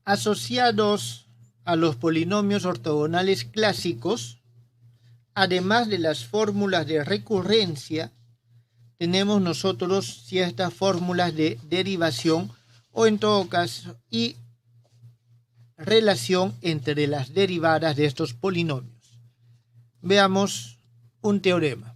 Asociados a los polinomios ortogonales clásicos, además de las fórmulas de recurrencia, tenemos nosotros ciertas fórmulas de derivación o en todo caso y relación entre las derivadas de estos polinomios. Veamos un teorema.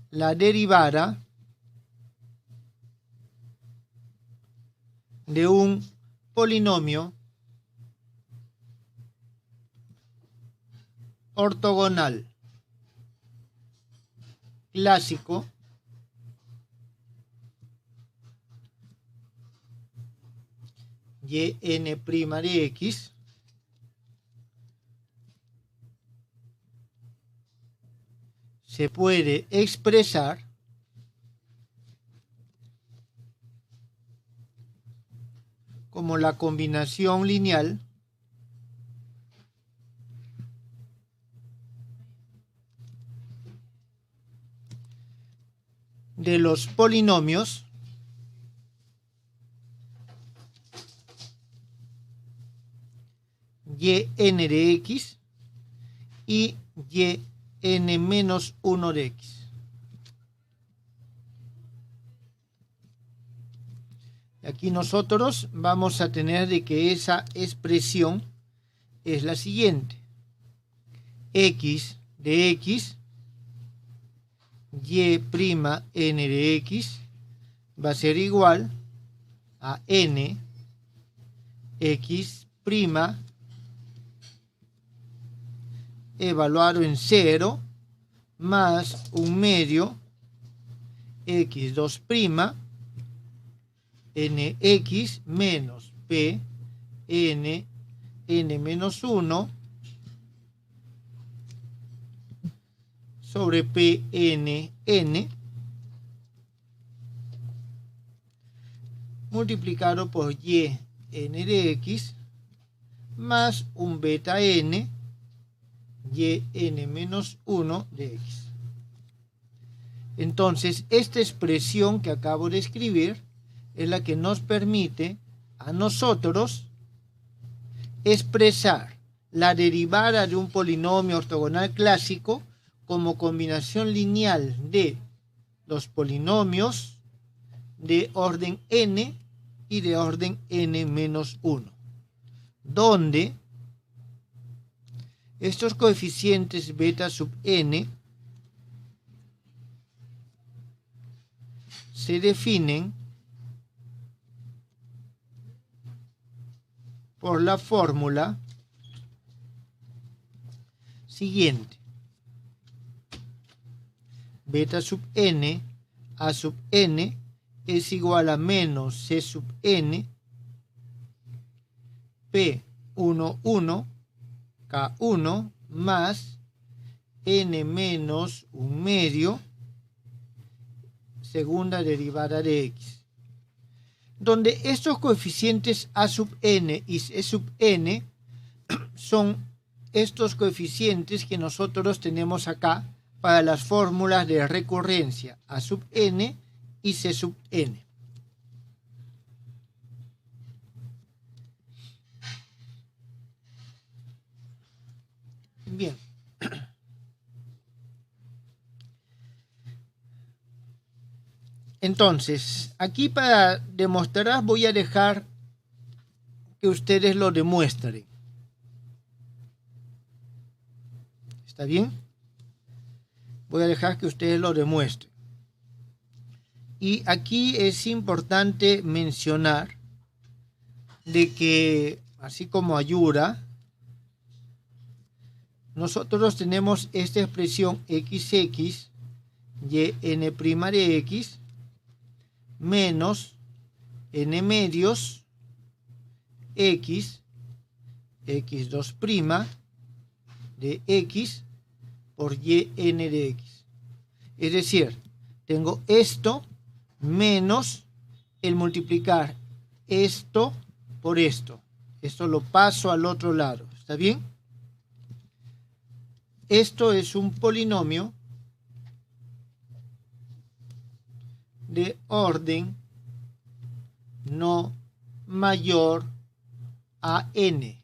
La derivada de un polinomio ortogonal clásico yn' de x se puede expresar como la combinación lineal de los polinomios yn de x y yn-1 de x. Aquí nosotros vamos a tener de que esa expresión es la siguiente: x de x, y' n de x va a ser igual a n x' evaluado en 0 más un medio x2' nx menos p n-1 sobre pnn multiplicado por yn de x más un beta n yn-1 de x. Entonces, esta expresión que acabo de escribir es la que nos permite a nosotros expresar la derivada de un polinomio ortogonal clásico como combinación lineal de los polinomios de orden n y de orden n-1, donde estos coeficientes beta sub n se definen por la fórmula siguiente: beta sub n a sub n es igual a menos c sub n p11 k1 más n menos un medio segunda derivada de x, donde estos coeficientes a sub n y c sub n son estos coeficientes que nosotros tenemos acá para las fórmulas de recurrencia a sub n y c sub n. Bien. Entonces, aquí para demostrar voy a dejar que ustedes lo demuestren. ¿Está bien? Voy a dejar que ustedes lo demuestren. Y aquí es importante mencionar de que, así como ayuda, nosotros tenemos esta expresión xx yn' de x menos n medios x x2' de x por yn de x. Es decir, tengo esto menos el multiplicar esto por esto. Esto lo paso al otro lado. ¿Está bien? Esto es un polinomio de orden no mayor a n.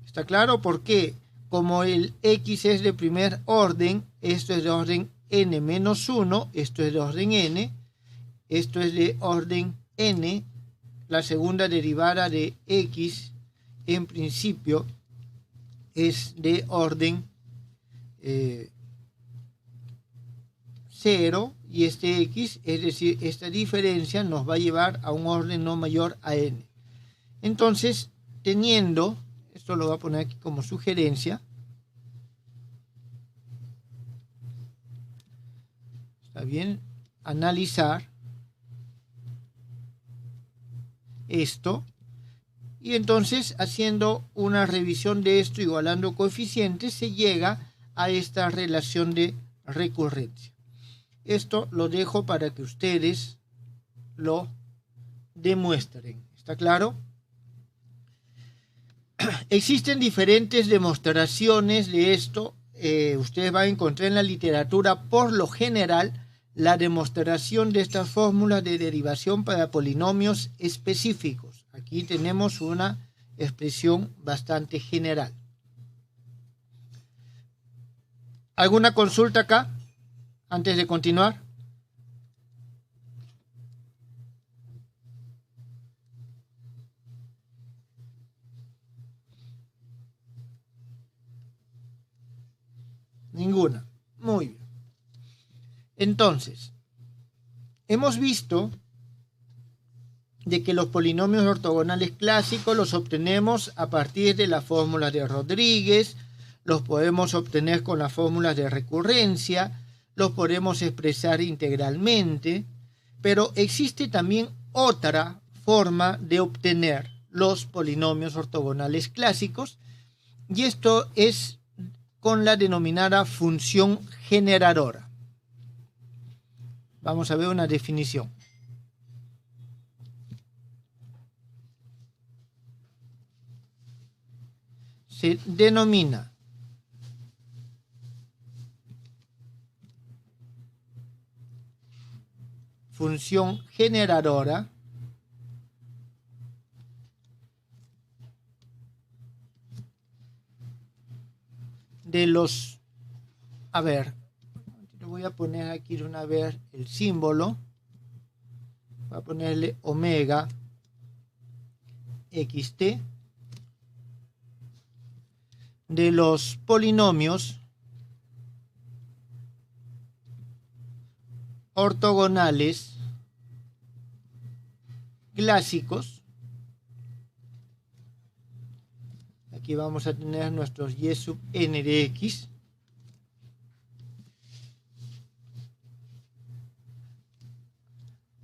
¿Está claro? Porque como el x es de primer orden, esto es de orden n menos 1, esto es de orden n, esto es de orden n, la segunda derivada de x en principio es de orden 0 y este x, es decir, esta diferencia nos va a llevar a un orden no mayor a n. Entonces, teniendo, esto lo voy a poner aquí como sugerencia, está bien, analizar esto, y entonces haciendo una revisión de esto, igualando coeficientes, se llega a esta relación de recurrencia. Esto lo dejo para que ustedes lo demuestren. ¿Está claro? Existen diferentes demostraciones de esto. Ustedes van a encontrar en la literatura, por lo general, la demostración de estas fórmulas de derivación para polinomios específicos. Aquí tenemos una expresión bastante general. ¿Alguna consulta acá antes de continuar? Ninguna. Muy bien. Entonces, hemos visto de que los polinomios ortogonales clásicos los obtenemos a partir de la fórmula de Rodríguez, los podemos obtener con las fórmulas de recurrencia, los podemos expresar integralmente, pero existe también otra forma de obtener los polinomios ortogonales clásicos, y esto es con la denominada función generadora. Vamos a ver una definición. Se denomina función generadora de los, a ver, voy a poner aquí de una vez el símbolo, voy a ponerle omega xt, de los polinomios ortogonales clásicos. Aquí vamos a tener nuestros y sub n de x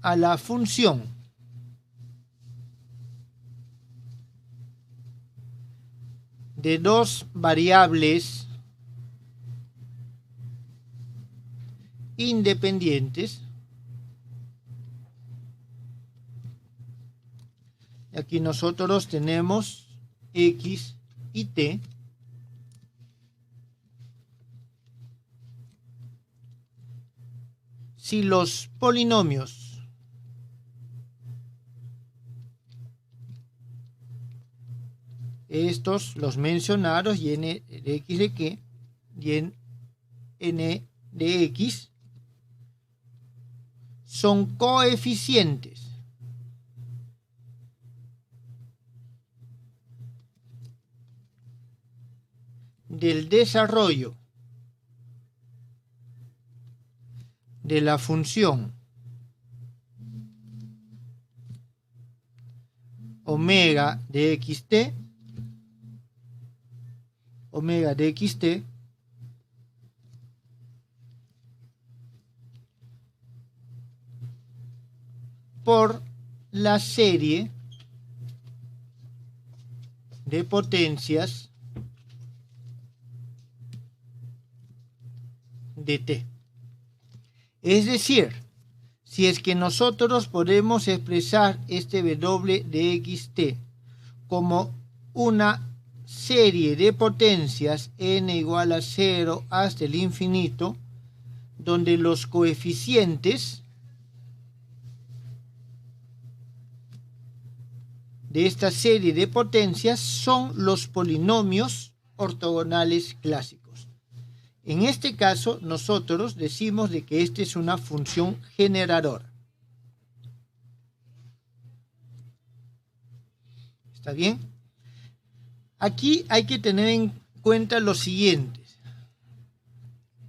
a la función de dos variables independientes. Aquí nosotros tenemos x y t, si los polinomios estos, los mencionados, y n de x de que, y n de x, son coeficientes del desarrollo de la función omega de xt, por la serie de potencias de t. Es decir, si es que nosotros podemos expresar este w de xt como una serie de potencias n igual a 0 hasta el infinito, donde los coeficientes de esta serie de potencias son los polinomios ortogonales clásicos. En este caso, nosotros decimos de que esta es una función generadora. ¿Está bien? Aquí hay que tener en cuenta lo siguiente.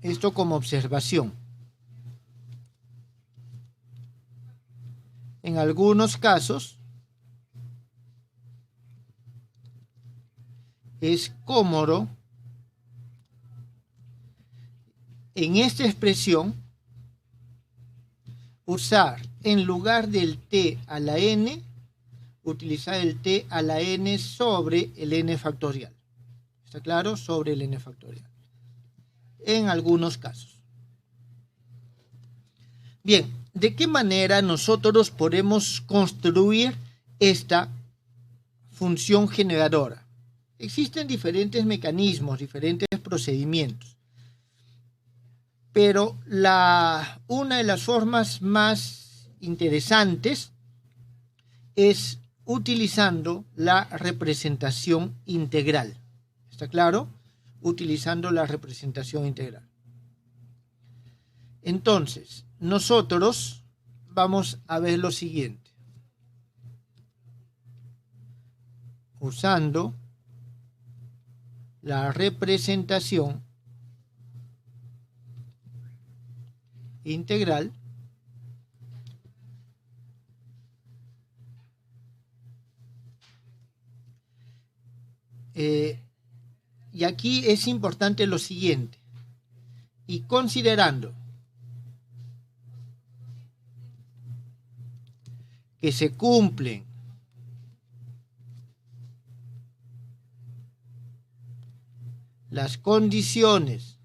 Esto como observación. En algunos casos es cómodo en esta expresión usar en lugar del t a la n, utilizar el t a la n sobre el n factorial. ¿Está claro? Sobre el n factorial. En algunos casos. Bien, ¿de qué manera nosotros podemos construir esta función generadora? Existen diferentes mecanismos, diferentes procedimientos. Pero una de las formas más interesantes es utilizando la representación integral. ¿Está claro? Utilizando la representación integral. Entonces, nosotros vamos a ver lo siguiente. Usando la representación integral, y aquí es importante lo siguiente, y considerando que se cumplen las condiciones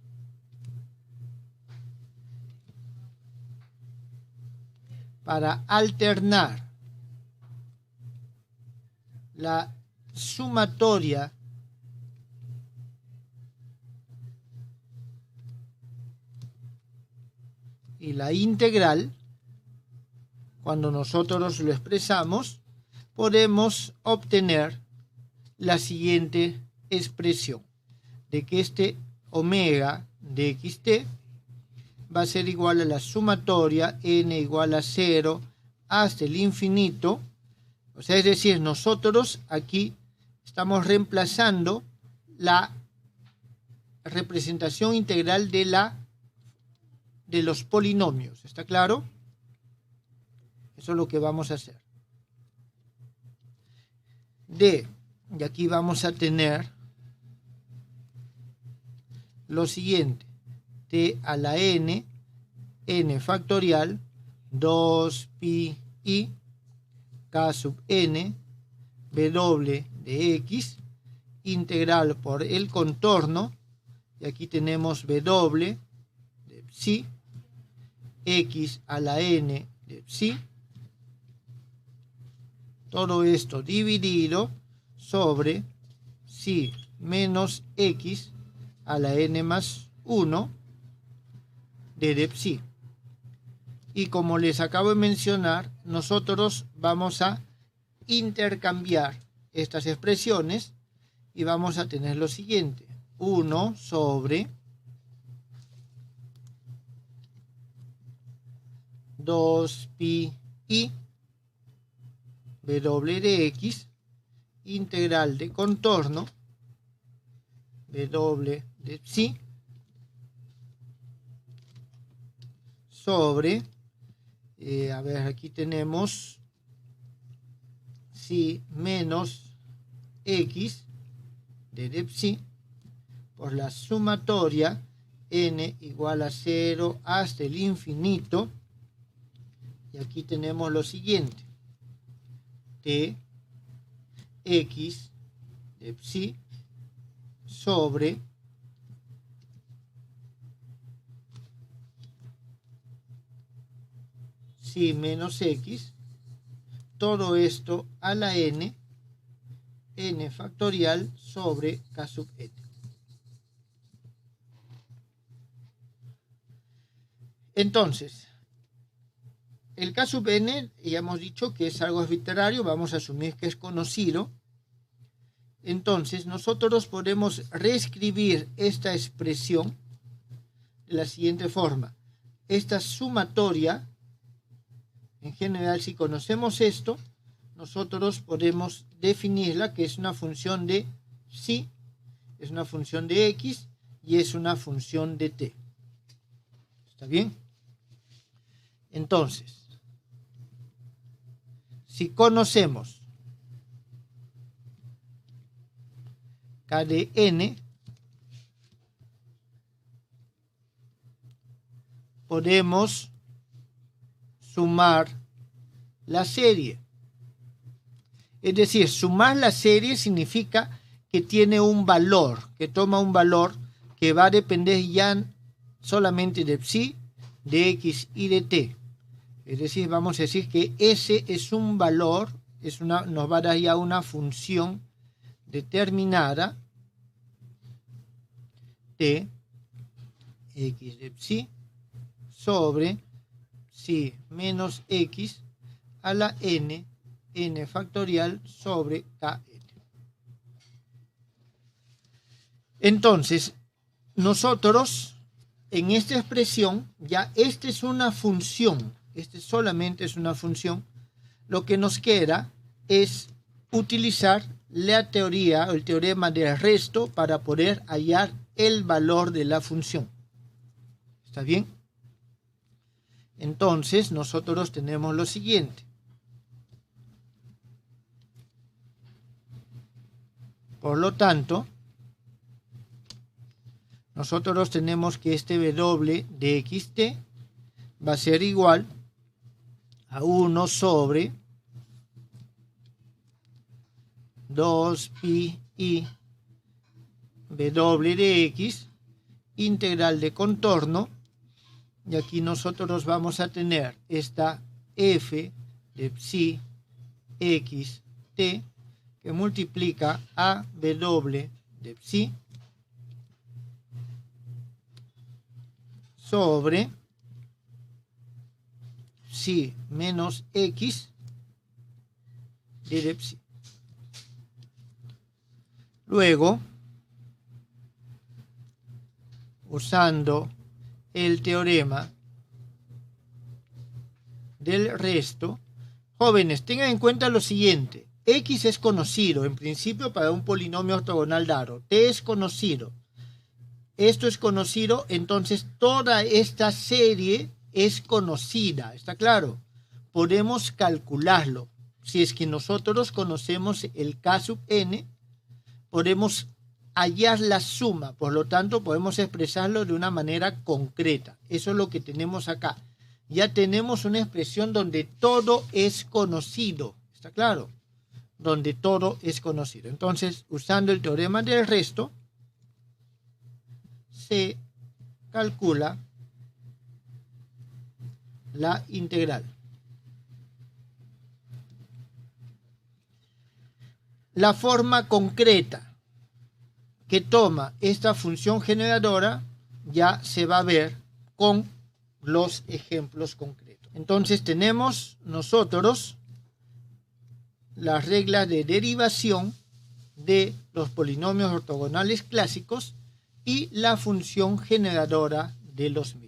para alternar la sumatoria y la integral, cuando nosotros lo expresamos, podemos obtener la siguiente expresión, de que este omega de xt va a ser igual a la sumatoria n igual a 0 hasta el infinito. O sea, es decir, nosotros aquí estamos reemplazando la representación integral de los polinomios. ¿Está claro? Eso es lo que vamos a hacer. Y aquí vamos a tener lo siguiente. T a la n, n factorial, 2pi i, k sub n, w de x, integral por el contorno, y aquí tenemos w de psi, x a la n de psi, todo esto dividido sobre psi menos x a la n más 1 de psi. Y como les acabo de mencionar, nosotros vamos a intercambiar estas expresiones y vamos a tener lo siguiente: 1 sobre 2pi i w de x, integral de contorno w de psi, sobre, a ver, aquí tenemos psi menos x de psi por la sumatoria n igual a 0 hasta el infinito, y aquí tenemos lo siguiente: t x de psi sobre psi menos x, todo esto a la n factorial sobre k sub n. Entonces, el K sub n, ya hemos dicho que es algo arbitrario, vamos a asumir que es conocido. Entonces, nosotros podemos reescribir esta expresión de la siguiente forma. Esta sumatoria, en general, si conocemos esto, nosotros podemos definirla que es una función de psi, es una función de x y es una función de t. ¿Está bien? Entonces, si conocemos K de n, podemos sumar la serie. Es decir, sumar la serie significa que tiene un valor, que toma un valor que va a depender ya solamente de psi, de x y de t. Es decir, vamos a decir que ese es un valor, nos va a dar ya una función determinada t, x de psi, sobre psi menos x a la n factorial sobre kn. Entonces, nosotros en esta expresión, ya esta es una función, este solamente es una función, lo que nos queda es utilizar la teoría, el teorema del resto para poder hallar el valor de la función. ¿Está bien? Entonces, nosotros tenemos lo siguiente. Por lo tanto, nosotros tenemos que este W de xt va a ser igual a 1 sobre 2 pi i W de x, integral de contorno, y aquí nosotros vamos a tener esta f de psi x t que multiplica a W de psi sobre psi menos x de psi. Luego, usando el teorema del resto, jóvenes, tengan en cuenta lo siguiente. X es conocido, en principio, para un polinomio ortogonal dado. T es conocido. Esto es conocido, entonces toda esta serie es conocida. ¿Está claro? Podemos calcularlo. Si es que nosotros conocemos el K sub n, podemos hallar la suma. Por lo tanto, podemos expresarlo de una manera concreta. Eso es lo que tenemos acá. Ya tenemos una expresión donde todo es conocido. ¿Está claro? Donde todo es conocido. Entonces, usando el teorema del resto, se calcula la integral. La forma concreta que toma esta función generadora ya se va a ver con los ejemplos concretos. Entonces tenemos nosotros las reglas de derivación de los polinomios ortogonales clásicos y la función generadora de los mismos.